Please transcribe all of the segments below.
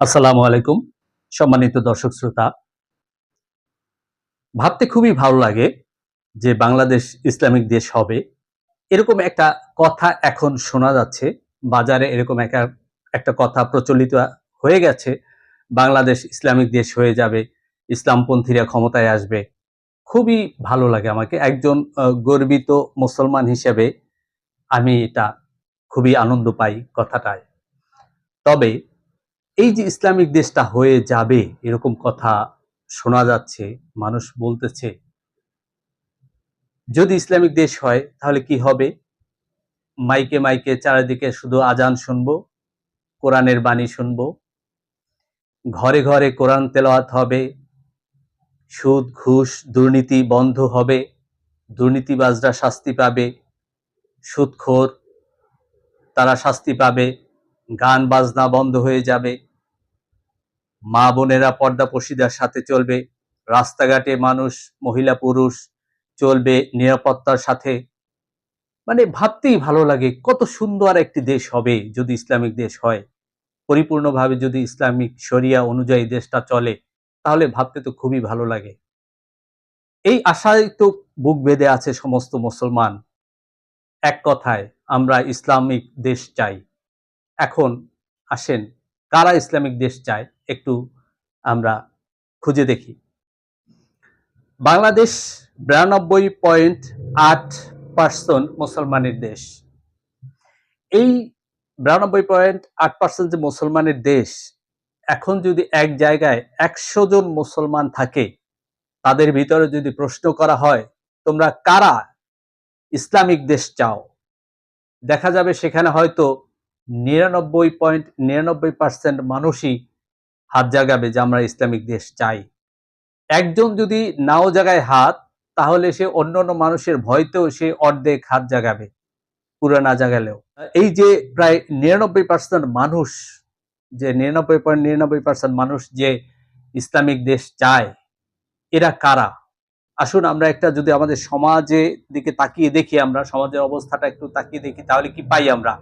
আসসালামু আলাইকুম সম্মানিত দর্শক শ্রোতা। ভাবতে খুবই ভালো লাগে যে বাংলাদেশ ইসলামিক দেশ হবে। এরকম একটা কথা এখন শোনা যাচ্ছে। বাজারে এরকম একটা কথা প্রচলিত হয়ে গেছে। বাংলাদেশ ইসলামিক দেশ হয়ে যাবে, ইসলামপন্থীরা ক্ষমতায় আসবে। খুবই ভালো লাগে আমাকে। একজন গর্বিত মুসলমান হিসেবে আমি এটা খুবই আনন্দ পাই কথাটায়। তবে এই যে ইসলামিক দেশটা হয়ে যাবে এরকম কথা শোনা যাচ্ছে, মানুষ বলতেছে, যদি ইসলামিক দেশ হয় তাহলে কি হবে? মাইকে মাইকে চারিদিকে শুধু আজান শুনবো, কোরআনের বাণী শুনবো, ঘরে ঘরে কোরআন তেলাওয়াত হবে, সুদ ঘুষ দুর্নীতি বন্ধ হবে, দুর্নীতিবাজরা শাস্তি পাবে, সুদখোর তারা শাস্তি পাবে, গান বাজনা বন্ধ হয়ে যাবে, মা বোনেরা পর্দাপর্শীদের সাথে চলবে, রাস্তাঘাটে মানুষ মহিলা পুরুষ চলবে নিরাপত্তার সাথে। মানে ভাবতেই ভালো লাগে কত সুন্দর একটি দেশ হবে যদি ইসলামিক দেশ হয়, পরিপূর্ণভাবে যদি ইসলামিক শরিয়া অনুযায়ী দেশটা চলে, তাহলে ভাবতে তো খুবই ভালো লাগে। এই আশায় তো বুক বেঁধে আছে সমস্ত মুসলমান। এক কথায় আমরা ইসলামিক দেশ চাই। এখন আসেন, কারা ইসলামিক দেশ চায় একটু আমরা খুঁজে দেখি। বাংলাদেশ 92.8% মুসলমানের দেশ। এই 92.8% যে মুসলমানের দেশ, এখন যদি এক জায়গায় ১০০ জন মুসলমান থাকে, তাদের ভিতরে যদি প্রশ্ন করা হয় তোমরা কারা ইসলামিক দেশ চাও, দেখা যাবে সেখানে হয়তো ৯৯.৯৯% মানুষই হাত জাগাবে যে আমরা ইসলামিক দেশ চাই। একজন যদি নাও জাগায় হাত, তাহলে সে অন্যান্য মানুষের ভয়তেও সে অর্ধেক হাত জাগাবে, পুরো না জাগালেও। এই যে প্রায় ৯৯% মানুষ, যে ৯৯.৯৯% মানুষ যে ইসলামিক দেশ চায়, এরা কারা? আসুন আমরা একটা যদি আমাদের সমাজে দিকে তাকিয়ে দেখি, আমরা সমাজের অবস্থাটা একটু তাকিয়ে দেখি, তাহলে কি পাই আমরা?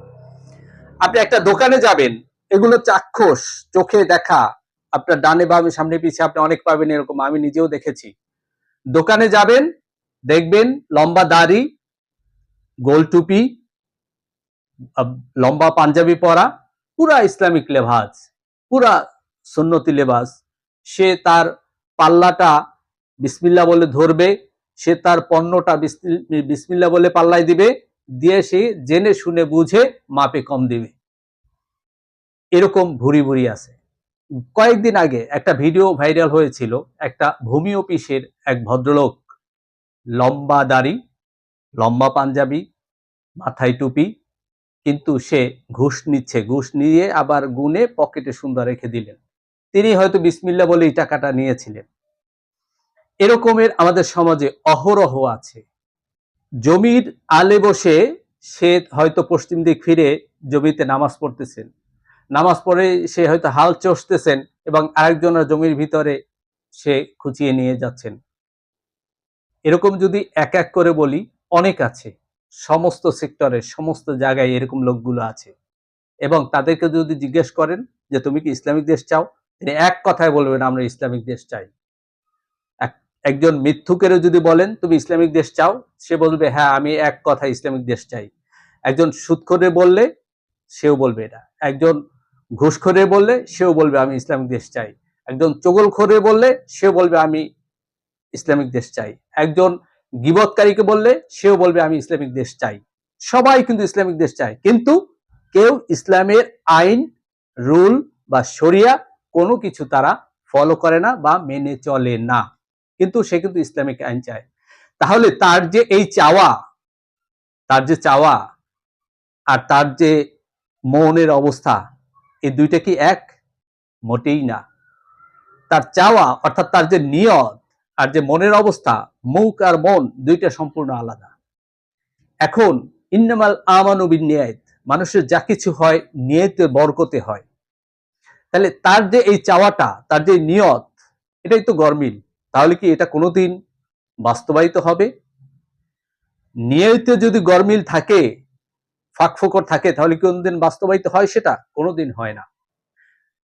আপনি একটা দোকানে যাবেন, এগুলো চাক্ষুষ চোখে দেখা, আপনার ডানে বামে সামনে পিছিয়ে আপনি অনেক পাবেন এরকম, আমি নিজেও দেখেছি। দোকানে যাবেন, দেখবেন লম্বা দাড়ি, গোল টুপি, লম্বা পাঞ্জাবি পরা, পুরা ইসলামিক লেবাস, পুরা সুন্নতি লেবাস। সে তার পাল্লাটা বিসমিল্লাহ বলে ধরবে, সে তার পণ্যটা বিসমিল্লাহ বলে পাল্লায় দিবে, দিয়ে সে জেনে শুনে বুঝে মাপে কম দিবে। এরকম ভুরি ভুরি আছে। কয়েকদিন আগে একটা ভিডিও ভাইরাল হয়েছিল, একটা ভূমি অফিসের এক ভদ্রলোক, লম্বা দাড়ি, লম্বা পাঞ্জাবি, মাথায় টুপি, কিন্তু সে ঘুষ নিচ্ছে, ঘুষ নিয়ে আবার গুনে পকেটে সুন্দর রেখে দিলেন। তিনি হয়তো বিসমিল্লাহ বলে এই টাকাটা নিয়েছিলেন। এরকমের আমাদের সমাজে অহরহ আছে। জমির আলে বসে সে হয়তো পশ্চিম দিক ফিরে জমিতে নামাজ পড়তেছেন, নামাজ পড়ে সে হয়তো হাল চষতেছেন এবং আরেকজনের জমির ভিতরে সে খুঁচিয়ে নিয়ে যাচ্ছেন। এরকম যদি এক এক করে বলি, অনেক আছে। সমস্ত সেক্টরে সমস্ত জায়গায় এরকম লোকগুলো আছে, এবং তাদেরকে যদি জিজ্ঞেস করেন যে তুমি কি ইসলামিক দেশ চাও, তিনি এক কথায় বলবেন আমরা ইসলামিক দেশ চাই। একজন মিথ্যুকেরও যদি বলেন তুমি ইসলামিক দেশ চাও, সে বলবে হ্যাঁ আমি এক কথা ইসলামিক দেশ চাই। একজন সুদখোরে বললে সেও বলবে এটা, একজন ঘুষখোরে বললে সেও বলবে আমি ইসলামিক দেশ চাই, একজন চগলখোরে বললে সেও বলবে আমি ইসলামিক দেশ চাই, একজন গীবতকারীকে বললে সেও বলবে আমি ইসলামিক দেশ চাই। সবাই কিন্তু ইসলামিক দেশ চায়, কিন্তু কেউ ইসলামের আইন, রুল বা শরিয়া কোনো কিছু তারা ফলো করে না বা মেনে চলে না, কিন্তু সে কিন্তু ইসলামিক আইন চায়। তাহলে তার যে এই চাওয়া, তার যে চাওয়া আর তার যে মনের অবস্থা, এই দুইটা কি এক? মোটেই না। তার চাওয়া অর্থাৎ তার যে নিয়ত আর যে মনের অবস্থা, মুখ আর মন দুইটা সম্পূর্ণ আলাদা। এখন ইন্নামাল আমানু বিন্নিয়াত, মানুষের যা কিছু হয় নিয়তে বরকতে হয়। তাহলে তার যে এই চাওয়াটা, তার যে নিয়ত, এটাই তো গরমিল। তাহলে কি এটা কোনোদিন বাস্তবায়িত হবে? নিয়তে যদি গরমিল থাকে, ফাঁকফোকর থাকে, তাহলে কি কোনোদিন বাস্তবায়িত হয়? সেটা কোনোদিন হয় না।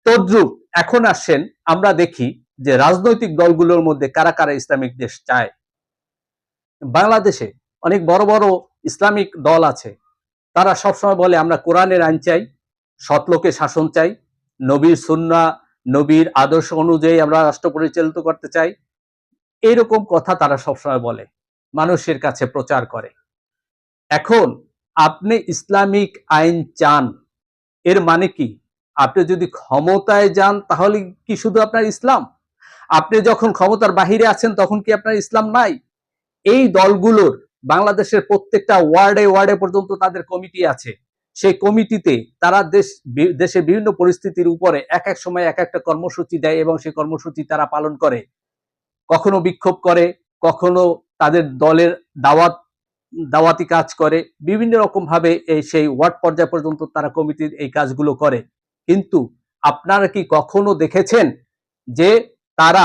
তদ্রূপ এখন আসেন আমরা দেখি যে রাজনৈতিক দলগুলোর মধ্যে কারা কারা ইসলামিক দেশ চায়। বাংলাদেশে অনেক বড় বড় ইসলামিক দল আছে, তারা সবসময় বলে আমরা কোরআনের আইন চাই, সৎলোকে শাসন চাই, নবীর সুন্নাহ নবীর আদর্শ অনুযায়ী আমরা রাষ্ট্র পরিচালিত করতে চাই। এইরকম কথা তারা সবসময় বলে, মানুষের কাছে প্রচার করে। এখন আপনি ইসলামিক আইন চান, এর মানে কি? আপনি যদি ক্ষমতায় যান তাহলে কি শুধু আপনার ইসলাম? আপনি যখন ক্ষমতার বাহিরে আছেন তখন কি আপনার ইসলাম নাই? এই দলগুলোর বাংলাদেশের প্রত্যেকটা ওয়ার্ডে ওয়ার্ডে পর্যন্ত তাদের কমিটি আছে। সেই কমিটিতে তারা দেশে বিভিন্ন পরিস্থিতির উপরে এক এক সময় এক একটা কর্মসূচি দেয় এবং সেই কর্মসূচি তারা পালন করে। কখনো বিক্ষোভ করে, কখনো তাদের দলের দাওয়াতি কাজ করে, বিভিন্ন রকম ভাবে সেই ওয়ার্ড পর্যায় পর্যন্ত তারা কমিটির এই কাজগুলো করে। কিন্তু আপনারা কি কখনো দেখেছেন যে তারা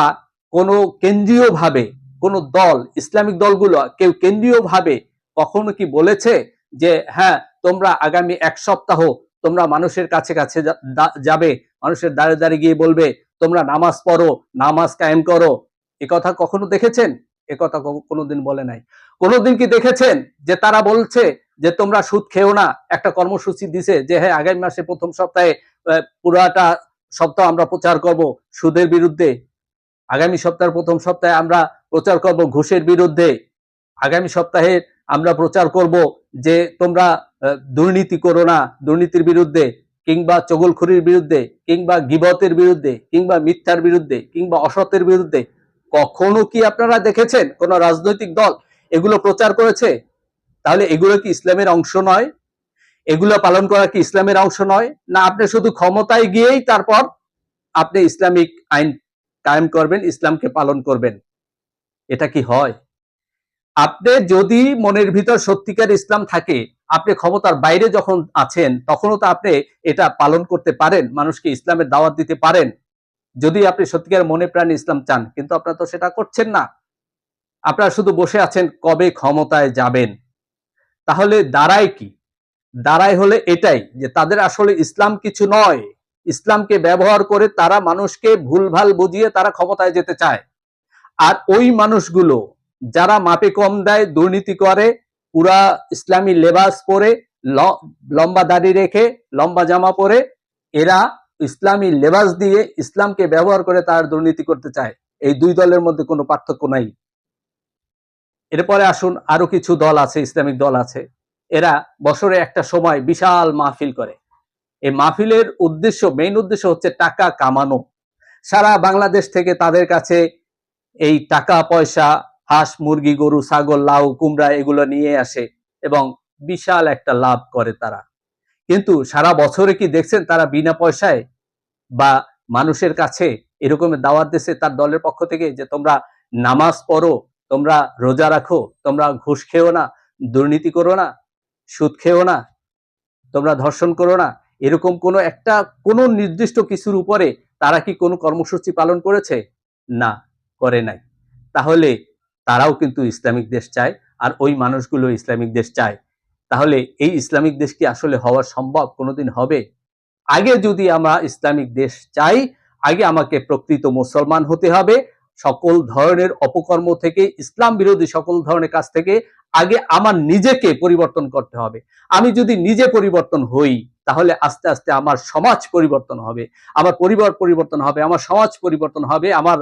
কোনো কেন্দ্রীয়ভাবে কোনো দল, ইসলামিক দলগুলো কেউ কেন্দ্রীয়ভাবে কখনো কি বলেছে যে হ্যাঁ তোমরা আগামী এক সপ্তাহ তোমরা মানুষের কাছে কাছে যাবে, মানুষের দ্বারে দ্বারে গিয়ে বলবে তোমরা নামাজ পড়ো, নামাজ কায়েম করো? এ কথা কখনো দেখেছেন? এ কথা কোনোদিন বলে নাই। কোনোদিন কি দেখেছেন যে তারা বলছে যে তোমরা সুদ খেও না? একটা কর্মসূচি দিছে যে হ্যাঁ আগামী মাসে প্রথম সপ্তাহে পুরাটা সপ্তাহ আমরা প্রচার করব সুদের বিরুদ্ধে, আগামী সপ্তাহের প্রথম সপ্তাহে আমরা প্রচার করব ঘুষের বিরুদ্ধে, আগামী সপ্তাহে আমরা প্রচার করব যে তোমরা দুর্নীতি করো না, দুর্নীতির বিরুদ্ধে, কিংবা চগলখড়ির বিরুদ্ধে, কিংবা গীবতের বিরুদ্ধে, কিংবা মিথ্যার বিরুদ্ধে, কিংবা অসতের বিরুদ্ধে? কখনো কি আপনারা দেখেছেন কোন রাজনৈতিক দল এগুলো প্রচার করেছে? তাহলে এগুলো কি ইসলামের অংশ নয়? এগুলো পালন করা কি ইসলামের অংশ নয়? না আপনি শুধু ক্ষমতায় গিয়েই তারপর আপনি ইসলামিক আইন কায়েম করবেন, ইসলামকে পালন করবেন? এটা কি হয়? আপনি যদি মনের ভিতর সত্যিকার ইসলাম থাকে, আপনি ক্ষমতার বাইরে যখন আছেন তখনও তো আপনি এটা পালন করতে পারেন, মানুষকে ইসলামের দাওয়াত দিতে পারেন, যদি আপনি সত্যিকার মনে প্রাণে ইসলাম চান। কিন্তু আপনারা তো সেটা করছেন না, আপনারা শুধু বসে আছেন কবে ক্ষমতায় যাবেন। তাহলে দাঁড়ায় কি? দাঁড়ায় হলে এটাই যে তাদের আসলে ইসলাম কিছু নয়, ইসলামকে ব্যবহার করে তারা মানুষকে ভুলভাল বুঝিয়ে তারা ক্ষমতায় যেতে চায়। আর ওই মানুষগুলো যারা মাপে কম দেয়, দুর্নীতি করে, পুরা ইসলামী লেবাস পরে, লম্বা দাড়ি রেখে, লম্বা জামা পরে, এরা ইসলামী লেবাস দিয়ে ইসলামকে ব্যবহার করে তার দুর্নীতি করতে চায়। এই দুই দলের মধ্যে কোনো পার্থক্য নাই। এরপরে আসুন, আরো কিছু দল আছে, ইসলামিক দল আছে, এরা বছরে একটা সময় বিশাল মাহফিল করে। এই মাহফিলের উদ্দেশ্য, মেইন উদ্দেশ্য হচ্ছে টাকা কামানো। সারা বাংলাদেশ থেকে তাদের কাছে এই টাকা পয়সা, হাঁস মুরগি গরু ছাগল লাউ কুমড়া এগুলো নিয়ে আসে এবং বিশাল একটা লাভ করে তারা। কিন্তু সারা বছরে কি দেখছেন তারা বিনা পয়সায় বা মানুষের কাছে এরকম দাওয়াত দিচ্ছে তার দলের পক্ষ থেকে যে তোমরা নামাজ পড়ো, তোমরা রোজা রাখো, তোমরা ঘুষ খেও না, দুর্নীতি করো না, সুদ খেও না, তোমরা ধর্ষণ করো না? এরকম কোনো নির্দিষ্ট কিছুর উপরে তারা কি কোনো কর্মসূচি পালন করেছে? না, করে নাই। তাহলে তারাও কিন্তু ইসলামিক দেশ চায়, আর ওই মানুষগুলো ইসলামিক দেশ চায়। তাহলে এই ইসলামিক দেশ কি আসলে হওয়া সম্ভব? কোনোদিন হবে? আগে যদি আমরা ইসলামিক দেশ চাই, আগে আমাকে প্রকৃত মুসলমান হতে হবে, সকল ধরনের অপকর্ম থেকে, ইসলাম বিরোধী সকল ধরনের কাজ থেকে আগে আমার নিজেকে পরিবর্তন করতে হবে। আমি যদি নিজে পরিবর্তন হই তাহলে আস্তে আস্তে আমার সমাজ পরিবর্তন হবে, আমার পরিবার পরিবর্তন হবে, আমার সমাজ পরিবর্তন হবে, আমার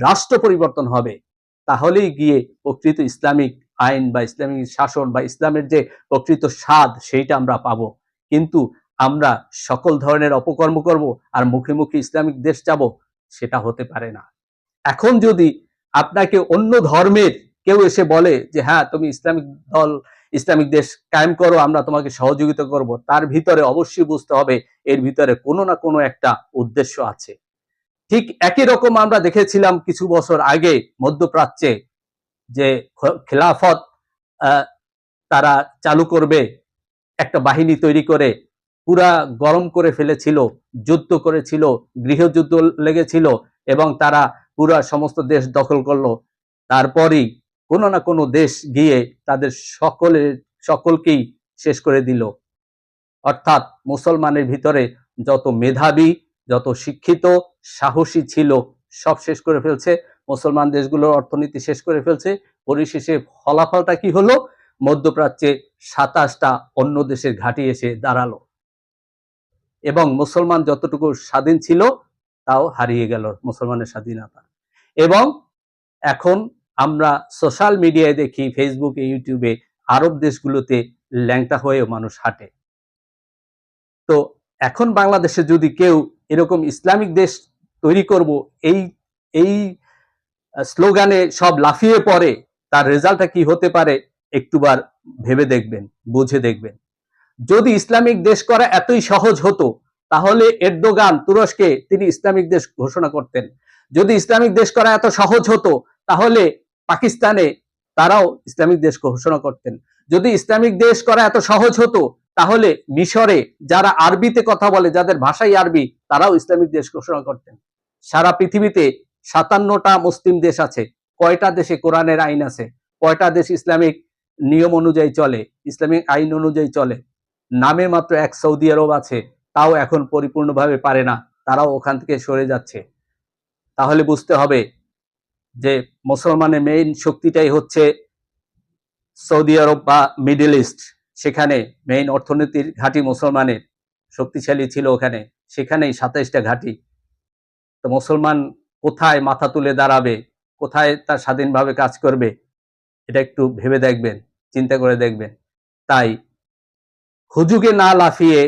রাষ্ট্র পরিবর্তন হবে। তাহলেই গিয়ে প্রকৃত ইসলামিক আইন বা ইসলামিক শাসন বা ইসলামের যে প্রকৃত স্বাদ সেইটা আমরা পাবো। কিন্তু আমরা সকল ধরনের অপকর্ম করব আর মুখে মুখে ইসলামিক দেশ যাব, সেটা হতে পারে না। এখন যদি আপনাকে অন্য ধর্মের কেউ এসে বলে যে হ্যাঁ তুমি ইসলামিক দল, ইসলামিক দেশ কায়েম করো, আমরা তোমাকে সহযোগিতা করব, তার ভিতরে অবশ্যই বুঝতে হবে এর ভিতরে কোনো না কোনো একটা উদ্দেশ্য আছে। ঠিক একই রকম আমরা দেখেছিলাম কিছু বছর আগে মধ্যপ্রাচ্যে যে খেলাফত তারা চালু করবে, একটা বাহিনী তৈরি করে পুরা গরম করে ফেলেছিল, যুদ্ধ করেছিল, গৃহযুদ্ধ লেগেছিল এবং তারা পুরা সমস্ত দেশ দখল করলো। তারপরই কোনো না কোনো দেশ গিয়ে তাদের সকলকেই শেষ করে দিল। অর্থাৎ মুসলমানের ভিতরে যত মেধাবী, যত শিক্ষিত সাহসী ছিল সব শেষ করে ফেলছে, মুসলমান দেশগুলোর অর্থনীতি শেষ করে ফেলছে। পরিশেষে ফলাফলটা কি হলো? মধ্যপ্রাচ্যে 27টা অন্য দেশের ঘাঁটি এসে দাঁড়ালো এবং মুসলমান যতটুকু স্বাধীন ছিল তাও হারিয়ে গেল মুসলমানের স্বাধীনতা। এবং এখন আমরা সোশ্যাল মিডিয়ায় দেখি, ফেসবুকে, ইউটিউবে আরব দেশগুলোতে ল্যাংটা হয়েও মানুষ হাঁটে। তো এখন বাংলাদেশে যদি কেউ এরকম ইসলামিক দেশ তৈরি করব এই এই স্লোগানে সব লাফিয়ে পড়ে, তার রেজাল্টটা কি হতে পারে একটুবার ভেবে দেখবেন, বুঝে দেখবেন। যদি ইসলামিক দেশ করা এতই সহজ হতো তাহলে এরদোগান তুরস্কে তিনি ইসলামিক দেশ ঘোষণা করতেন। যদি ইসলামিক দেশ করা এত সহজ হতো তাহলে পাকিস্তানে তারাও ইসলামিক দেশ ঘোষণা করতেন। যদি ইসলামিক দেশ করা এত সহজ হতো তাহলে মিশরে যারা আরবিতে কথা বলে, যাদের ভাষাই আরবি, তারাও ইসলামিক দেশ ঘোষণা করতেন। সারা পৃথিবীতে 57টা মুসলিম দেশ আছে। কয়টা দেশে কোরআনের আইন আছে? কয়টা দেশ ইসলামিক নিয়ম অনুযায়ী চলে, ইসলামিক আইন অনুযায়ী চলে? নামে মাত্র এক সৌদি আরব আছে, তাও এখন পরিপূর্ণভাবে পারে না, তারাও ওখান থেকে সরে যাচ্ছে। তাহলে বুঝতে হবে যে মুসলমানের মেইন শক্তিটাই হচ্ছে সৌদি আরব বা মিডল ইস্ট। সেখানে মেইন অর্থনীতির ঘাঁটি মুসলমানের শক্তিশালী ছিল, ওখানে সেখানেই 27টা ঘাঁটি। তো মুসলমান কোথায় মাথা তুলে দাঁড়াবে, কোথায় তার স্বাধীনভাবে কাজ করবে, এটা একটু ভেবে দেখবেন, চিন্তা করে দেখবেন। তাই হুজুগে না লাফিয়ে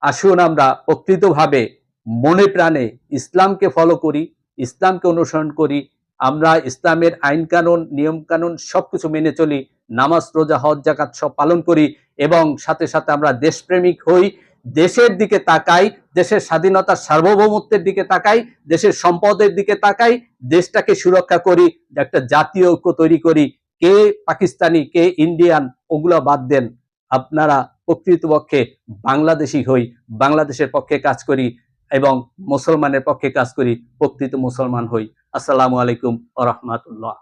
আসুন আমরা প্রকৃতভাবে মনে প্রাণে ইসলামকে ফলো করি, ইসলামকে অনুসরণ করি। আমরা ইসলামের আইন কানুন, নিয়ম কানুন সবকিছু মেনে চলি, নামাজ, রোজা, হজ, যাকাত সব পালন করি এবং সাথে সাথে আমরা দেশপ্রেমিক হই, দেশের দিকে তাকাই, দেশের স্বাধীনতার সার্বভৌমত্বের দিকে তাকাই, দেশের সম্পদের দিকে তাকাই, দেশটাকে সুরক্ষা করি, একটা জাতীয় ঐক্য তৈরি করি। কে পাকিস্তানি, কে ইন্ডিয়ান, ওগুলো বাদ দেন। আপনারা প্রকৃতপক্ষে বাংলাদেশি হই, বাংলাদেশের পক্ষে কাজ করি এবং মুসলমানের পক্ষে কাজ করি, প্রকৃত মুসলমান হই। আসসালামু আলাইকুম ওয়া রাহমাতুল্লাহ।